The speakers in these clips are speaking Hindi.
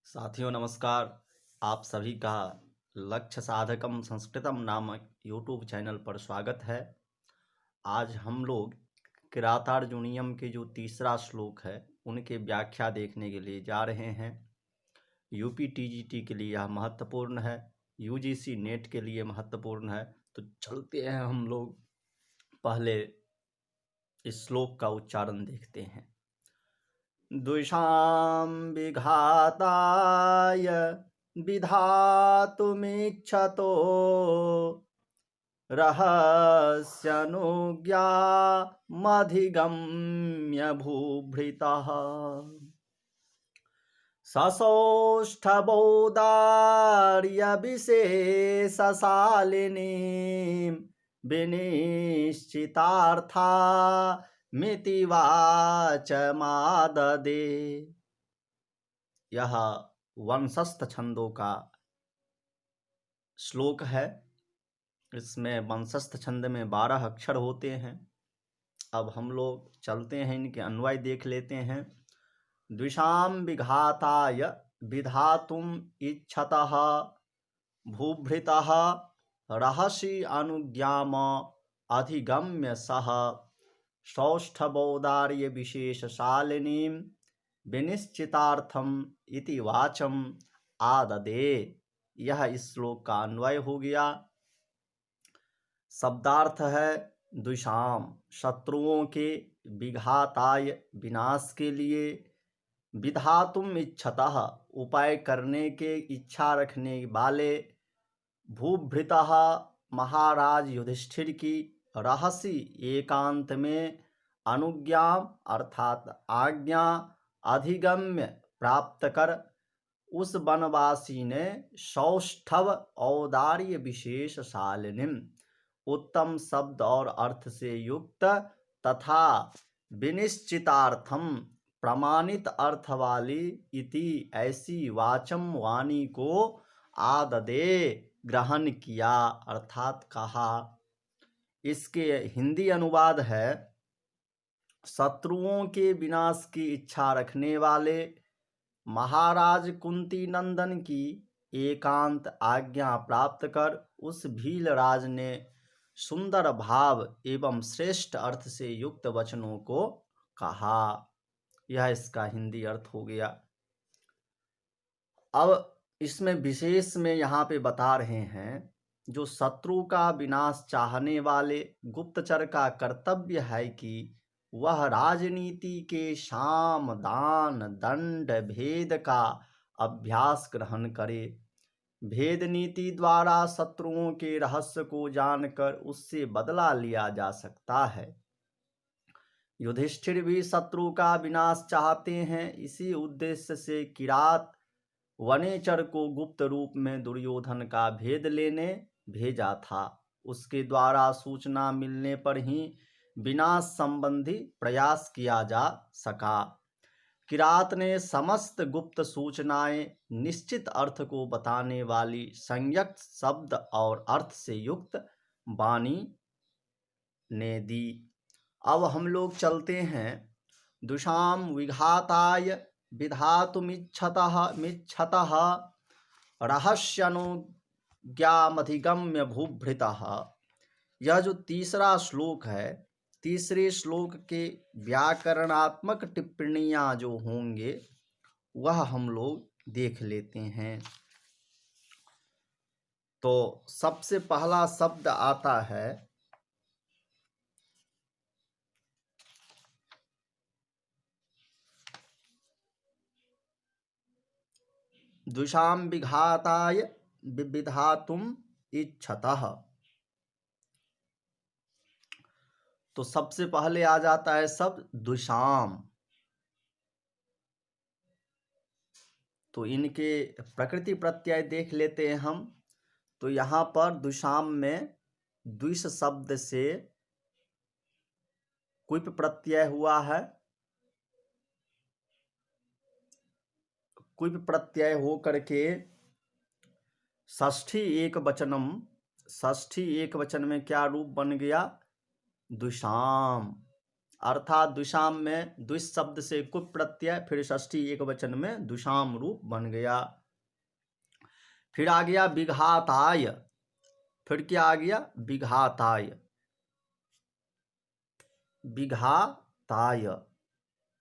साथियों नमस्कार। आप सभी का लक्ष्य साधकम संस्कृतम नामक यूट्यूब चैनल पर स्वागत है। आज हम लोग किरातार्जुनीयम के जो तीसरा श्लोक है उनके व्याख्या देखने के लिए जा रहे हैं। यूपी टीजीटी के लिए यह महत्वपूर्ण है, यूजीसी नेट के लिए महत्वपूर्ण है। तो चलते हैं, हम लोग पहले इस श्लोक का उच्चारण देखते हैं। द्विषां विघाताय विधातुमिच्छतो रहस्यनुज्ञामधिगम्य भूभृतः ससौष्ठवौदार्यविशेषशालिनीं विनिश्चितार्था मिति वाचमाददे। यह वंशस्थ छंदों का श्लोक है। इसमें वंशस्थ छंद में 12 अक्षर होते हैं। अब हम लोग चलते हैं, इनके अन्वय देख लेते हैं। द्विषां विघाताय विधातुम इच्छतः भूभृतः रहसि अनुज्ञाम अधिगम्य सह सौष्ठवौदार्य विशेषशालिनीं विनिश्चितार्थम इति वाचम आददे। यह इस श्लोक का अन्वय हो गया। शब्दार्थ है द्विषाम, शत्रुओं के, विघाताय, विनाश के लिए, विधातुम इच्छतः, उपाय करने के इच्छा रखने वाले, भूभृतः, महाराज युधिष्ठिर की, रहसि, एकांत में, अनुज्ञाम अर्थात आज्ञा, अधिगम्य प्राप्त कर, उस वनवासी ने, सौष्ठव औदार्य विशेषशालिनीं, उत्तम शब्द और अर्थ से युक्त तथा विनिश्चितार्थम, प्रमाणित अर्थ वाली, इति ऐसी वाचम वाणी को आददे ग्रहण किया अर्थात कहा। इसके हिंदी अनुवाद है शत्रुओं के विनाश की इच्छा रखने वाले, महाराज कुंती नंदन की एकांत आज्ञा प्राप्त कर उस भील राज ने सुंदर भाव एवं श्रेष्ठ अर्थ से युक्त वचनों को कहा। यह इसका हिंदी अर्थ हो गया। अब इसमें विशेष में यहाँ पे बता रहे हैं, जो शत्रु का विनाश चाहने वाले गुप्तचर का कर्तव्य है कि वह राजनीति के साम दान दंड भेद का अभ्यास ग्रहण करे। भेद नीति द्वारा शत्रुओं के रहस्य को जानकर उससे बदला लिया जा सकता है। युधिष्ठिर भी शत्रु का विनाश चाहते हैं। इसी उद्देश्य से किरात वनेचर को गुप्त रूप में दुर्योधन का भेद लेने भेजा था। उसके द्वारा सूचना मिलने पर ही विनाश संबंधी प्रयास किया जा सका। किरात ने समस्त गुप्त सूचनाएं निश्चित अर्थ को बताने वाली संयक्त शब्द और अर्थ से युक्त वाणी ने दी। अब हम लोग चलते हैं। दुषाम विघाताय विधातुमिच्छतः रहस्यनुज्ञामधिगम्य भूभृतः। यह जो तीसरा श्लोक है, तीसरे श्लोक के व्याकरणात्मक टिप्पणियां जो होंगे वह हम लोग देख लेते हैं। तो सबसे पहला शब्द आता है द्विषां विघाताय विधातुम इच्छतः। तो सबसे पहले आ जाता है शब्द द्विषाम। तो इनके प्रकृति प्रत्यय देख लेते हैं हम। तो यहाँ पर द्विषाम में द्विष शब्द से कुप प्रत्यय हुआ है। कुप प्रत्यय हो करके षष्ठी एक वचनम, षष्ठी एक वचन में क्या रूप बन गया? द्विषाम। अर्थात द्विषाम में द्विष शब्द से कुप प्रत्यय, फिर षष्ठी एक वचन में द्विषाम रूप बन गया। फिर आ गया विघाताय। फिर क्या आ गया? विघाताय। विघाताय।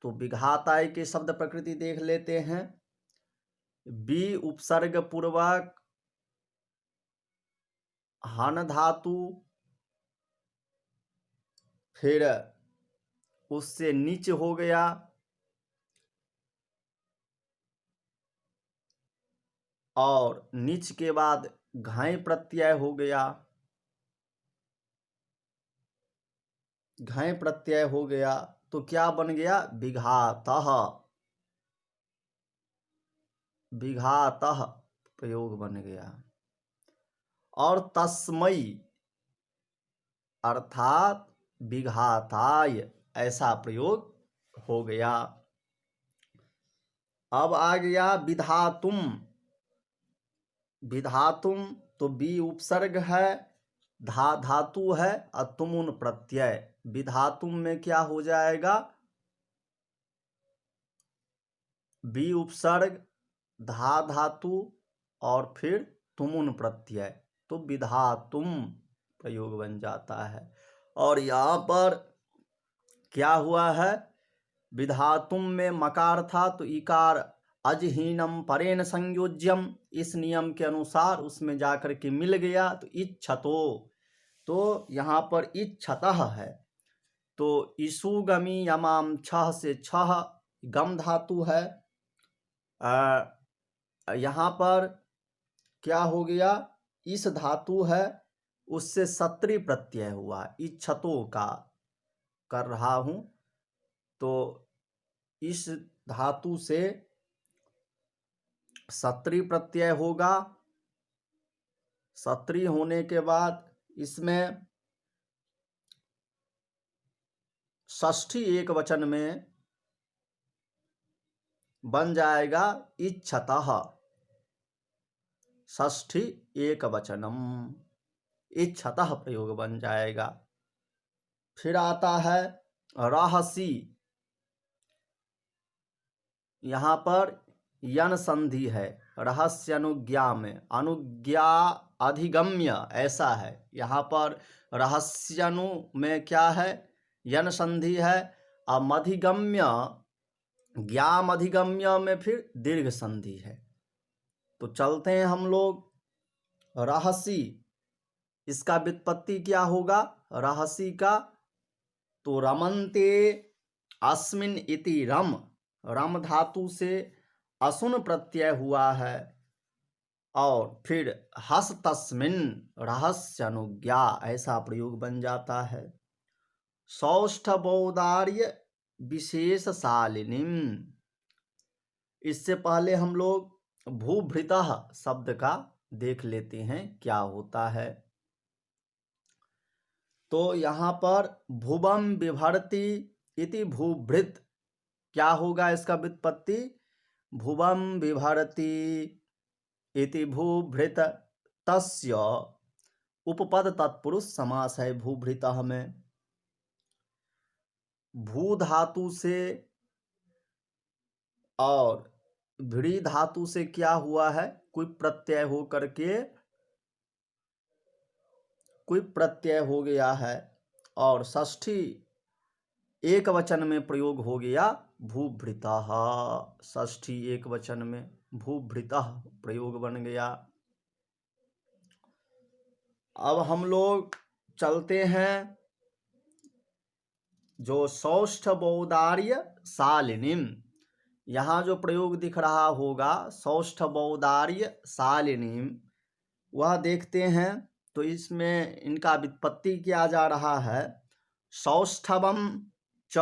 तो विघाताय के शब्द प्रकृति देख लेते हैं। बी उपसर्ग पूर्वक हन धातु, फिर उससे नीच हो गया, और नीच के बाद घाय प्रत्यय हो गया। घाय प्रत्यय हो गया तो क्या बन गया? विघातः। विघातः प्रयोग बन गया। और तस्मै अर्थात विघाताय ऐसा प्रयोग हो गया। अब आ गया विधातुम। विधातुम तो बी उपसर्ग है, धा धातु है, और तुमुन प्रत्यय। विधातुम में क्या हो जाएगा? बी उपसर्ग, धा धातु, और फिर तुमुन प्रत्यय, तो विधातुम प्रयोग बन जाता है। और यहाँ पर क्या हुआ है? विधातुम में मकार था तो इकार अजहीनम परेण संयोज्यम, इस नियम के अनुसार उसमें जाकर के मिल गया तो इच्छतो। तो यहाँ पर इच्छतः है, तो ईसुगमी यमाम छह से छह गम धातु है। यहाँ पर क्या हो गया? इस धातु है, उससे सत्री प्रत्यय हुआ, इच्छतों का कर रहा हूं, तो इस धातु से सत्री प्रत्यय होगा। सत्री होने के बाद इसमें षष्ठी एक वचन में बन जाएगा इच्छतः। षष्ठी एक वचनम, इच्छतः प्रयोग बन जाएगा। फिर आता है रहसी। यहाँ पर यन संधि है, रहस्य अनुज्ञा में, अनुज्ञा अधिगम्य ऐसा है। यहाँ पर रहस्यनु में क्या है? यन संधि है। और मधिगम्य, ज्ञाम अधिगम्य में फिर दीर्घ संधि है। तो चलते हैं हम लोग। रहसी, इसका व्युत्पत्ति क्या होगा रहसी का? तो रमन्ते अस्मिन इति रम, रम धातु से असुन प्रत्यय हुआ है, और फिर हस तस्मिन रहस्य अनुज्ञा ऐसा प्रयोग बन जाता है। सौष्ठ बौदार्य विशेष शालिनीम। इससे पहले हम लोग भूभृतः शब्द का देख लेते हैं क्या होता है। तो यहाँ पर भुवम बिभर्ति इति भूभृत, क्या होगा इसका व्युत्पत्ति? भुवम बिभर्ति इति भूभृत, तस्य उपपद तत्पुरुष समास है भूभृतः में। भू धातु से और भ्री धातु से क्या हुआ है? कोई प्रत्यय हो करके कोई प्रत्यय हो गया है, और षष्ठी एक वचन में प्रयोग हो गया भूभृतः। षष्ठी एक वचन में भूभृतः प्रयोग बन गया। अब हम लोग चलते हैं जो सौष्ठ बौदार्य शालिनीम, यहाँ जो प्रयोग दिख रहा होगा सौष्ठ बौदार्य शालिनीम, वह देखते हैं। तो इसमें इनका व्युत्पत्ति किया जा रहा है। सौष्ठवम च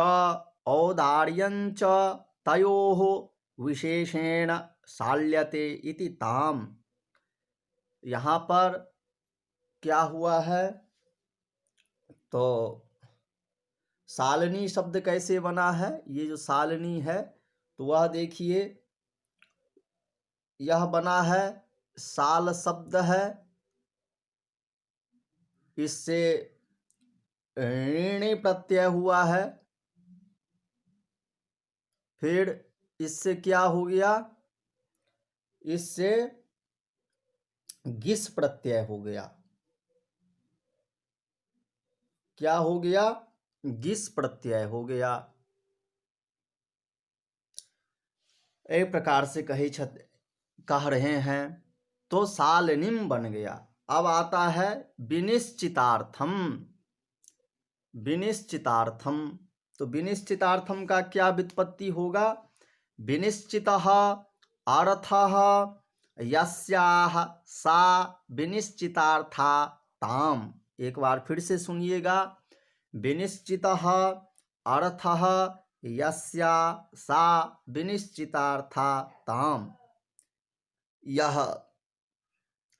औदार्यं च तयोः विशेषेण शाल्यते इति ताम। यहाँ पर क्या हुआ है? तो शालिनी शब्द कैसे बना है? ये जो शालिनी है तो वह देखिए, यह बना है, शाल शब्द है, इससे ऋणी प्रत्यय हुआ है, फिर इससे क्या हो गया, इससे गिस प्रत्यय हो गया। क्या हो गया, गिस प्रत्यय हो गया। एक प्रकार से कह रहे हैं तो सालिनीम बन गया। अब आता है विनिश्चितार्थम। विनिश्चितार्थम, तो विनिश्चितार्थम का क्या व्युत्पत्ति होगा, विनिश्चितः अर्थः यस्याः सा विनिश्चितार्था ताम। एक बार फिर से सुनिएगा, विनिश्चितः अर्थः यस्या सा विनिश्चितार्था ताम। यह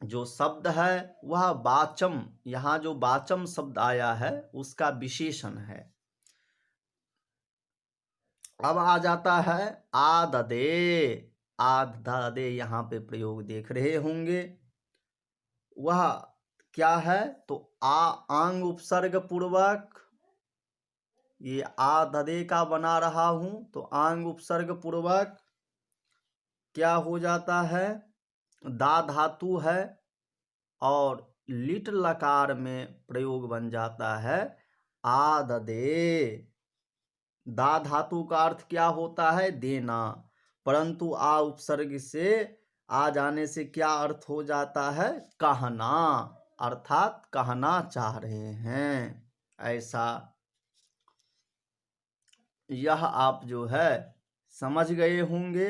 जो शब्द है वह वाचम, यहाँ जो वाचम शब्द आया है उसका विशेषण है। अब आ जाता है आददे। आददे यहाँ पे प्रयोग देख रहे होंगे, वह क्या है, तो आंग उपसर्ग पूर्वक, ये आददे का बना रहा हूं तो आंग उपसर्ग पूर्वक क्या हो जाता है, दा धातु है और लिट लकार में प्रयोग बन जाता है आददे। दा धातु का अर्थ क्या होता है, देना, परंतु आ उपसर्ग से आ जाने से क्या अर्थ हो जाता है, कहना, अर्थात कहना चाह रहे हैं ऐसा। यह आप जो है समझ गए होंगे।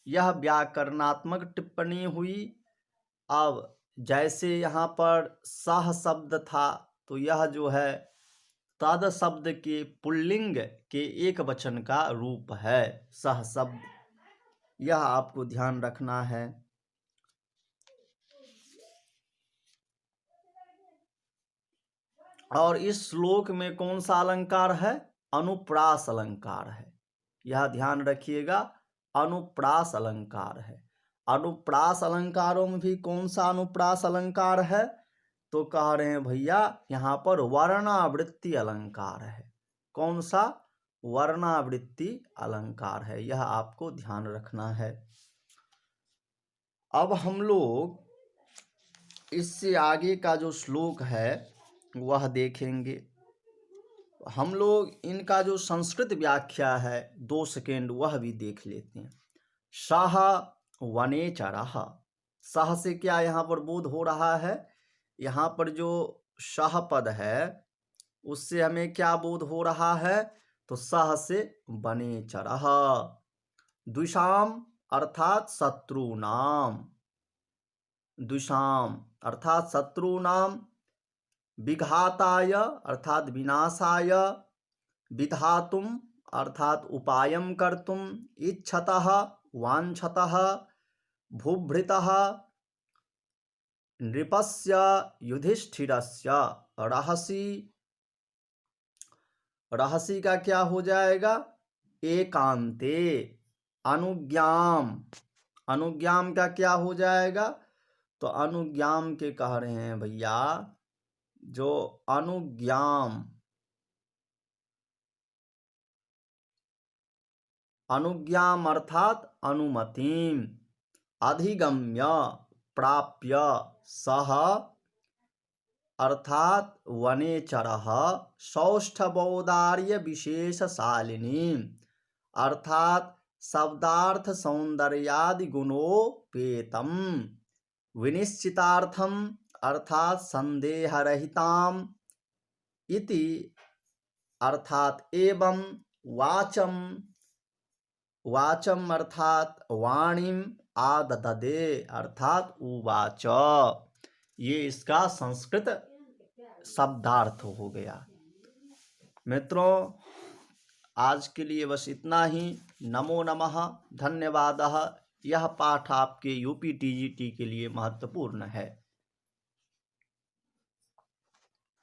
यह व्याकरणात्मक टिप्पणी हुई। अब जैसे यहाँ पर सह शब्द था तो यह जो है तद शब्द के पुल्लिंग के एक वचन का रूप है सह शब्द, यह आपको ध्यान रखना है। और इस श्लोक में कौन सा अलंकार है, अनुप्रास अलंकार है, यह ध्यान रखिएगा, अनुप्रास अलंकार है। अनुप्रास अलंकारों में भी कौन सा अनुप्रास अलंकार है, तो कह रहे हैं भैया यहाँ पर वर्णावृत्ति अलंकार है। कौन सा, वर्णावृत्ति अलंकार है, यह आपको ध्यान रखना है। अब हम लोग इससे आगे का जो श्लोक है वह देखेंगे। हम लोग इनका जो संस्कृत व्याख्या है 2 सेकेंड वह भी देख लेते हैं। सह वनेचरः, सह से क्या यहाँ पर बोध हो रहा है, यहाँ पर जो सह पद है उससे हमें क्या बोध हो रहा है, तो सह से वनेचरः, द्विषाम अर्थात शत्रुनाम, द्विषाम अर्थात शत्रुनाम, विघाताय अर्थात विनाशाय, विधातुम अर्थात उपायम कर्तुम, इच्छतः वांछतः, भूभृतः नृपस्य युधिष्ठिरस्य, रहसि, रहसि का क्या हो जाएगा, एकांते, अनुज्ञाम, अनुज्ञाम का क्या हो जाएगा, तो अनुज्ञाम के कह रहे हैं भैया जो अनुज्ञाम, अनुज्ञाम अर्थात अनुमतिम, अधिगम्य प्राप्य सह अर्थात वनेचरः सौष्ठवौदार्य विशेषशालिनी अर्थात शब्दार्थ सौंदर्यादि गुणोपेतम, विनिश्चितार्थम अर्थात संदेहरहिताम, इति अर्थात एवं, वाचम, वाचम अर्थात वाणीम, आदददे अर्थात उवाच, ये इसका संस्कृत शब्दार्थ हो गया। मित्रों आज के लिए बस इतना ही। नमो नमः, धन्यवादः। यह पाठ आपके यूपीटीजीटी के लिए महत्वपूर्ण है।